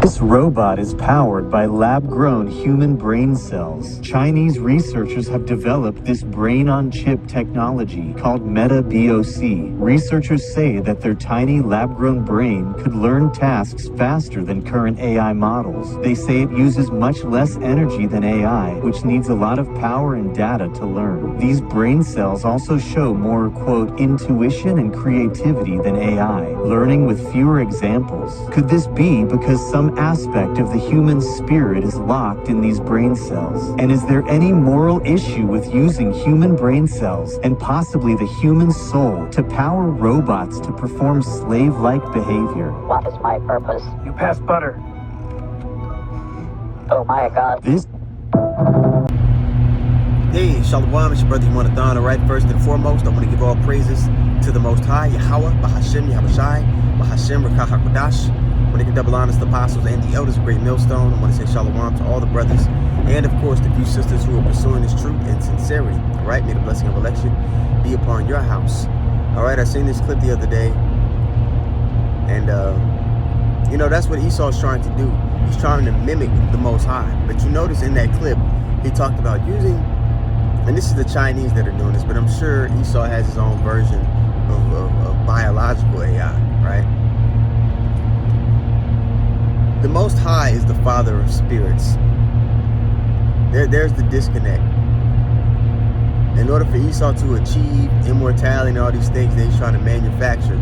This robot is powered by lab-grown human brain cells. Chinese researchers have developed this brain-on-chip technology called MAR1.25 GMS. Researchers say that their tiny lab-grown brain could learn tasks faster than current AI models. They say it uses much less energy than AI, which needs a lot of power and data to learn. These brain cells also show more, quote, intuition and creativity than AI, learning with fewer examples. Could this be because some aspect of the human spirit is locked in these brain cells? And is there any moral issue with using human brain cells and possibly the human soul to power robots to perform slave-like behavior? What is my purpose? You passed butter. Oh my God. Hey, Shalom, it's your brother Yonathan. Alright, first and foremost, I want to give all praises to the Most High, Yahweh, Bahashem, Yahushai, Bahashem, Rakah HaKodash. I want to give double honors to the apostles and the elders of Great Millstone. I want to say Shalom to all the brothers and, of course, the few sisters who are pursuing this truth and sincerity. Alright, may the blessing of election be upon your house. Alright, I seen this clip the other day, and, you know, that's what Esau's trying to do. He's trying to mimic the Most High. But you notice in that clip, he talked about using, and this is the Chinese that are doing this, but I'm sure Esau has his own version of biological AI, right? The Most High is the Father of spirits. There's the disconnect. In order for Esau to achieve immortality and all these things that he's trying to manufacture,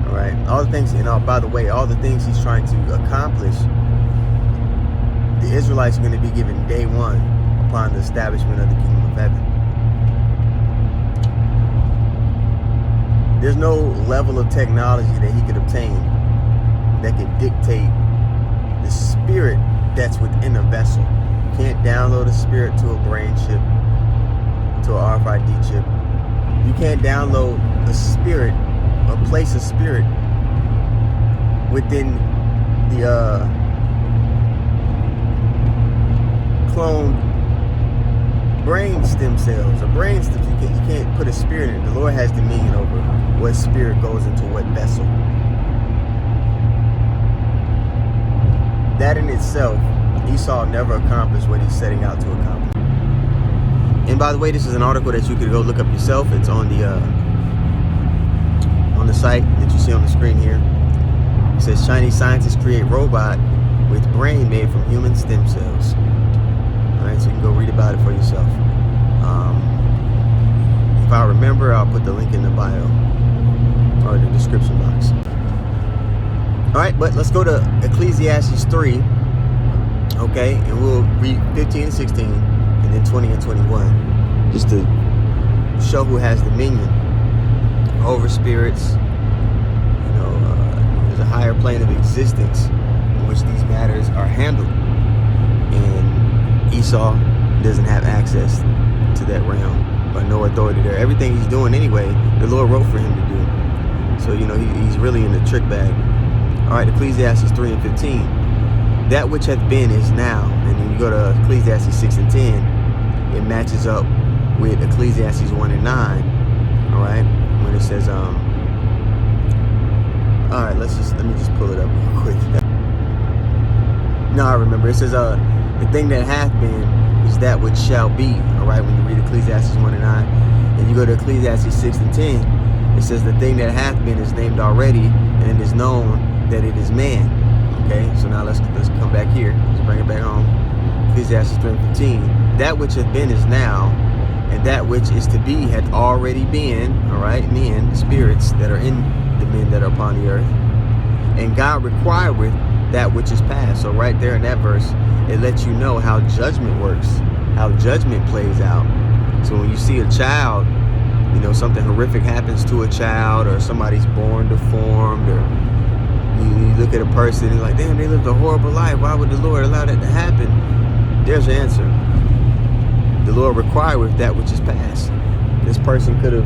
all right, all the things, and by the way, all the things he's trying to accomplish, the Israelites are going to be given day one upon the establishment of the kingdom of heaven. There's no level of technology that he could obtain that could dictate the spirit that's within a vessel. You can't download a spirit to a brain chip, to an RFID chip. You can't download a spirit, or place a spirit within the cloned brain stem cells or brain stems. You can't put a spirit in it. The Lord has dominion over what spirit goes into what vessel. That in itself, Esau never accomplished what he's setting out to accomplish. And by the way, this is an article that you could go look up yourself. It's on the site that you see on the screen here. It says Chinese scientists create robot with brain made from human stem cells. Alright, so you can go read about it for yourself. If I remember, I'll put the link in the bio or the description box. Alright, but let's go to Ecclesiastes 3, okay, and we'll read 15 and 16 and then 20 and 21, just to show who has dominion over spirits. You know, there's a higher plane of existence in which these matters are handled, and Esau doesn't have access to that realm or no authority there. Everything he's doing anyway, the Lord wrote for him to do. So, you know, he's really in the trick bag. All right, Ecclesiastes 3 and 15. That which hath been is now. And then you go to Ecclesiastes 6 and 10. It matches up with Ecclesiastes 1 and 9. All right, when it says, all right, let me just pull it up real quick. No, I remember. It says, the thing that hath been is that which shall be. All right, when you read Ecclesiastes 1 and 9, and you go to Ecclesiastes 6 and 10, it says the thing that hath been is named already, and it is known that it is man. Okay, so now let's come back here. Let's bring it back home. Ecclesiastes 3 and 15. That which hath been is now, and that which is to be hath already been. All right, men, spirits that are in the men that are upon the earth. And God requireth that which is past. So right there in that verse, it lets you know how judgment works, how judgment plays out. So when you see a child, you know, something horrific happens to a child, or somebody's born deformed, or you look at a person and you're like, damn, they lived a horrible life. Why would the Lord allow that to happen? There's your answer. The Lord requireth that which is past. This person could have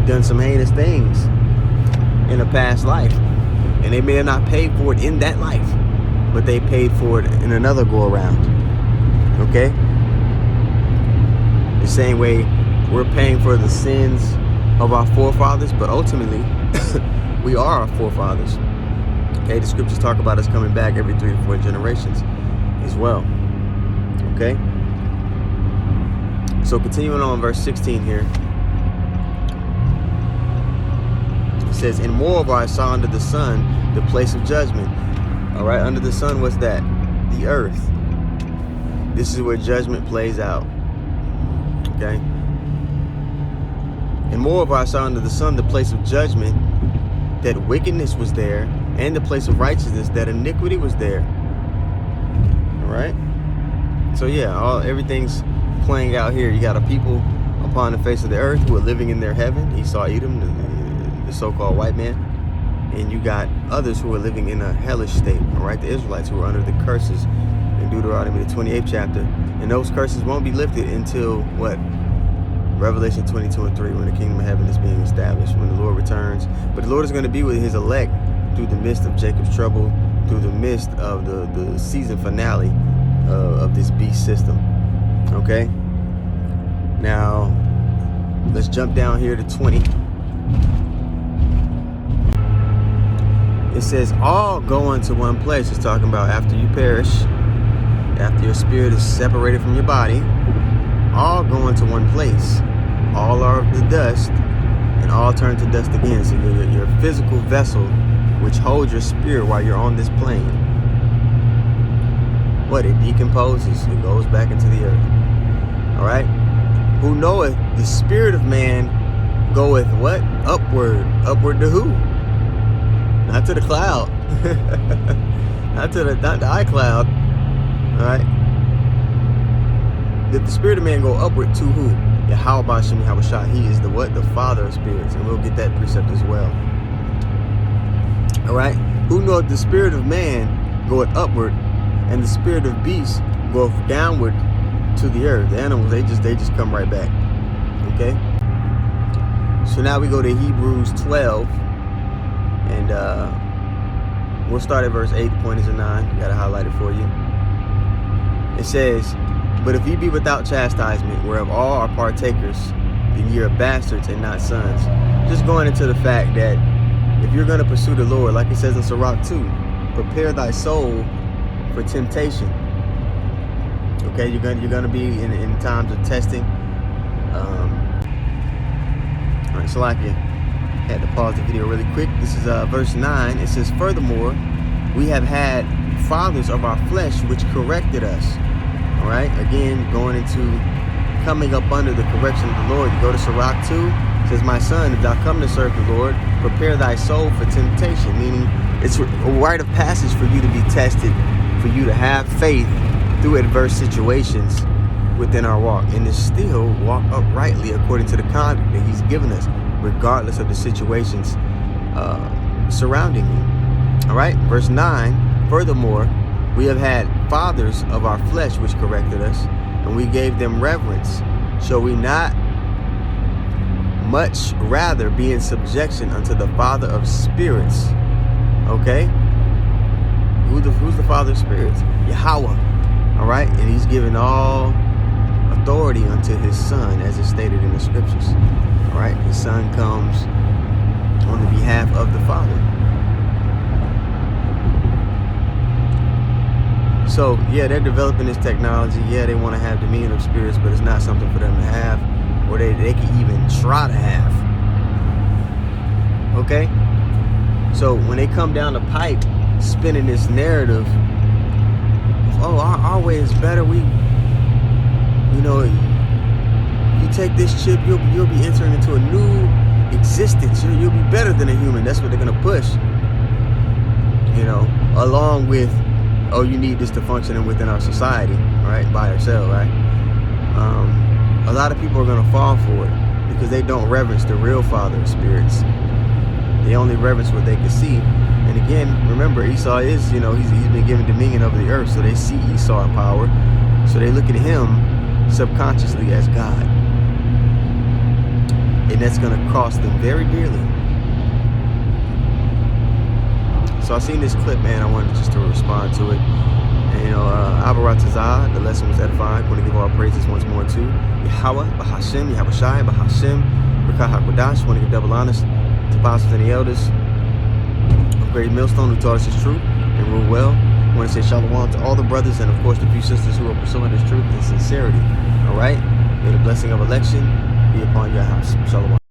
done some heinous things in a past life, and they may have not paid for it in that life, but they paid for it in another go around. Okay? The same way we're paying for the sins of our forefathers, but ultimately we are our forefathers. Okay, the scriptures talk about us coming back every 3 to 4 generations as well. Okay, so continuing on verse 16 here, it says, and moreover I saw under the sun the place of judgment. All right, under the sun, what's that? The earth. This is where judgment plays out. Okay, and moreover I saw under the sun the place of judgment, that wickedness was there, and the place of righteousness, that iniquity was there. All right, so yeah, everything's playing out here. You got a people upon the face of the earth who are living in their heaven. Esau, Edom, the so-called white man. And you got others who are living in a hellish state. All right, the Israelites who are under the curses in Deuteronomy, the 28th chapter. And those curses won't be lifted until what? Revelation 22 and 3, when the kingdom of heaven is being established, when the Lord returns. But the Lord is going to be with his elect through the midst of Jacob's trouble, through the midst of the season finale of this beast system. Okay, now let's jump down here to 20. It says, all go unto one place. It's talking about after you perish, after your spirit is separated from your body, all go into one place. All are of the dust, and all turn to dust again. So your physical vessel, which holds your spirit while you're on this plane, what? It decomposes. It goes back into the earth. All right? Who knoweth the spirit of man goeth what? Upward. Upward to who? Not to the cloud. not the iCloud. All right? Did the spirit of man go upward to who? Yahweh Bashem Yahushua. He is the what? The father of spirits. And we'll get that precept as well. All right? Who knoweth the spirit of man goeth upward, and the spirit of beast goeth downward to the earth. The animals, they just come right back. Okay? So now we go to Hebrews 12. And we'll start at verse 8. The point is a 9. Got to highlight it for you. It says, but if ye be without chastisement, whereof all are partakers, then ye are bastards and not sons. Just going into the fact that if you're going to pursue the Lord, like it says in Sirach 2, prepare thy soul for temptation. Okay, you're going to be in times of testing. All right, so like it. Had to pause the video really quick. This is verse 9. It says, furthermore, we have had fathers of our flesh which corrected us. All right, again, going into coming up under the correction of the Lord. You go to Sirach 2. It says, my son, if thou come to serve the Lord, prepare thy soul for temptation. Meaning, it's a rite of passage for you to be tested, for you to have faith through adverse situations within our walk, and to still walk uprightly according to the conduct that he's given us, regardless of the situations surrounding you. All right, verse 9, furthermore, we have had fathers of our flesh which corrected us, and we gave them reverence. Shall we not much rather be in subjection unto the Father of spirits? Okay, who's the Father of spirits? Yahweh. All right, and he's given all authority unto his son, as is stated in the scriptures. All right, his son comes on the behalf of the Father. So yeah, they're developing this technology. Yeah, they want to have dominion of spirits, but it's not something for them to have, or they can even try to have. Okay, so when they come down the pipe spinning this narrative, oh, our way is better, you take this chip, you'll be entering into a new existence. You'll be better than a human. That's what they're gonna push. Along with, oh, you need this to function within our society, right? By ourselves, right? A lot of people are gonna fall for it because they don't reverence the real Father of spirits. They only reverence what they can see. And again, remember, Esau is, he's been given dominion over the earth, so they see Esau in power. So they look at him subconsciously as God. And that's going to cost them very dearly. So I seen this clip, man. I wanted just to respond to it. And, Abaratazah, the lesson was edifying. I want to give all praises once more to Yahweh, Bahashem, Yahushai, Bahashem, Rakah HaKodash. I want to give double honors to apostles and the elders. Of great millstone who taught us his truth and rule well. I want to say shalom to all the brothers and of course the few sisters who are pursuing this truth in sincerity. All right? May the blessing of election be upon your house. Shalom.